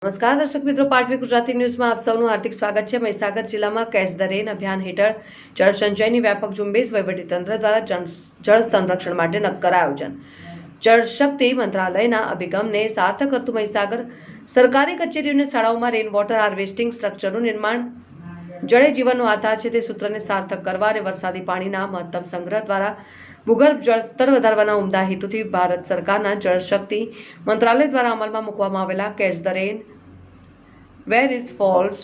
નમસ્કાર દર્શક મિત્રો, પાટવી ગુજરાતી ન્યૂઝમાં આપ સૌનું હાર્દિક સ્વાગત છે। મહીસાગર જિલ્લામાં કેચ ધ રેન અભિયાન હેઠળ જળ સંચયની વ્યાપક ઝુંબેશ, વહીવટીતંત્ર દ્વારા જળ સંરક્ષણ માટે નક્કર આયોજન। જળશક્તિ મંત્રાલયના અભિગમને સાર્થક કરતું મહીસાગર સરકારી કચેરીઓ અને શાળાઓમાં રેન વોટર હાર્વેસ્ટિંગ સ્ટ્રક્ચરનું નિર્માણ જળ એ જીવનનો આધાર છે તે સૂત્રને સાર્થક કરવા અને વરસાદી પાણીના મહત્તમ સંગ્રહ દ્વારા ભૂગર્ભ જળ સ્તર વધારવાના ઉમદા હેતુથી ભારત સરકારના જળશક્તિ મંત્રાલય દ્વારા અમલમાં મૂકવામાં આવેલા catch the rain where is false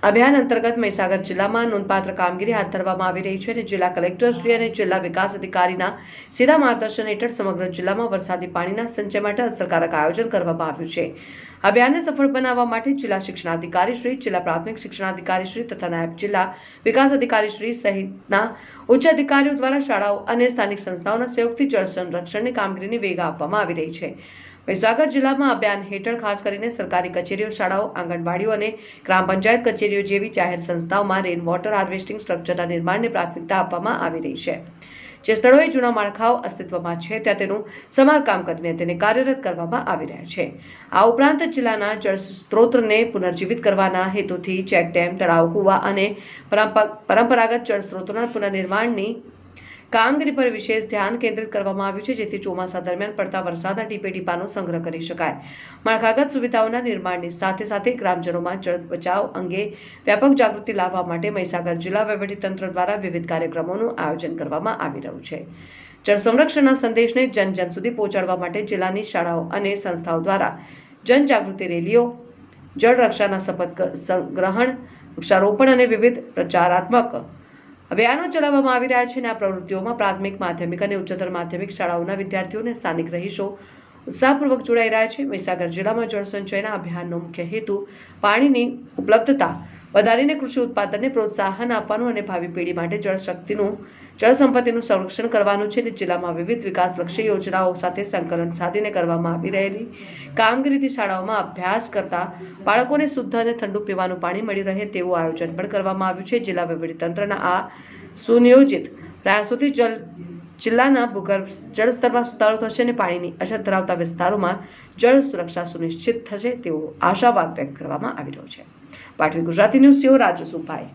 અભિયાન અંતર્ગત મહીસાગર જિલ્લામાં નોંધપાત્ર કામગીરી હાથ ધરવામાં આવી રહી છે અને જિલ્લા કલેક્ટર શ્રી અને જિલ્લા વિકાસ અધિકારીના સીધા માર્ગદર્શન હેઠળ સમગ્ર જિલ્લામાં વરસાદી પાણીના સંચય માટે અસરકારક આયોજન કરવામાં આવ્યું છે। અભિયાનને સફળ બનાવવા માટે જિલ્લા શિક્ષણાધિકારી શ્રી, જિલ્લા પ્રાથમિક શિક્ષણાધિકારી શ્રી તથા નાયબ જિલ્લા વિકાસ અધિકારી શ્રી સહિતના ઉચ્ચ અધિકારીઓ દ્વારા શાળાઓ અને સ્થાનિક સંસ્થાઓના સહયોગથી જળ સંરક્ષણની કામગીરીને વેગ આપવામાં આવી રહી છે। મહીસાગર જિલ્લામાં અભિયાન હેઠળ ખાસ કરીને સરકારી કચેરીઓ, શાળાઓ, આંગણવાડીઓ અને ગ્રામ પંચાયત કચેરીઓ જેવી જાહેર સંસ્થાઓમાં રેન વોટર હાર્વેસ્ટિંગ સ્ટ્રક્ચરના નિર્માણને પ્રાથમિકતા આપવામાં આવી રહી છે। જે સ્થળોએ જૂના માળખાઓ અસ્તિત્વમાં છે ત્યાં તેનું સમારકામ કરીને તેને કાર્યરત કરવામાં આવી રહ્યા છે। આ ઉપરાંત જિલ્લાના જળ સ્ત્રોતને પુનર્જીવિત કરવાના હેતુથી ચેક ડેમ, તળાવ, કુવા અને પરંપરાગત જળ સ્ત્રોતોના પુનર્નિર્માણની કામગીરી પર વિશેષ ધ્યાન કેન્દ્રિત કરવામાં આવ્યું છે જેથી ચોમાસા દરમિયાન પડતા વરસાદના ટીપે ટીપાનો સંગ્રહ કરી શકાય। માળખાગત સુવિધાઓના નિર્માણની સાથે સાથે ગ્રામજનોમાં જળ બચાવ અંગે વ્યાપક જાગૃતિ લાવવા માટે મહીસાગર જિલ્લા વહીવટીતંત્ર દ્વારા વિવિધ કાર્યક્રમોનું આયોજન કરવામાં આવી રહ્યું છે। જળ સંરક્ષણના સંદેશને જન જન સુધી પહોંચાડવા માટે જિલ્લાની શાળાઓ અને સંસ્થાઓ દ્વારા જનજાગૃતિ રેલીઓ, જળ રક્ષાના શપથ ગ્રહણ, વૃક્ષારોપણ અને વિવિધ પ્રચારાત્મક અભિયાનો ચલાવવામાં આવી રહ્યા છે અને આ પ્રવૃત્તિઓમાં પ્રાથમિક, માધ્યમિક અને ઉચ્ચતર માધ્યમિક શાળાઓના વિદ્યાર્થીઓ અને સ્થાનિક રહીશો ઉત્સાહપૂર્વક જોડાઈ રહ્યા છે। મહીસાગર જિલ્લામાં જળ સંચયના અભિયાનનો મુખ્ય હેતુ પાણીની ઉપલબ્ધતા વધારીને કૃષિ ઉત્પાદનને પ્રોત્સાહન આપવાનું અને ભાવિ પેઢી માટે જળ સંપત્તિનું સંરક્ષણ કરવાનું છે અને જિલ્લામાં વિવિધ વિકાસલક્ષી યોજનાઓ સાથે સંકલન સાધીને કરવામાં આવી રહેલી કામગીરીથી શાળાઓમાં અભ્યાસ કરતા બાળકોને શુદ્ધ અને ઠંડુ પીવાનું પાણી મળી રહે તેવું આયોજન પણ કરવામાં આવ્યું છે। જિલ્લા વહીવટીતંત્રના આ સુનિયોજિત પ્રયાસોથી જિલ્લાના ભૂગર્ભ જળ સ્તરમાં સુધારો થશે અને પાણીની અછત ધરાવતા વિસ્તારોમાં જળ સુરક્ષા સુનિશ્ચિત થશે તેવો આશાવાદ વ્યક્ત કરવામાં આવી રહ્યો છે। પાટવી ગુજરાતી ન્યૂઝ, રાજુ સુભાઈ।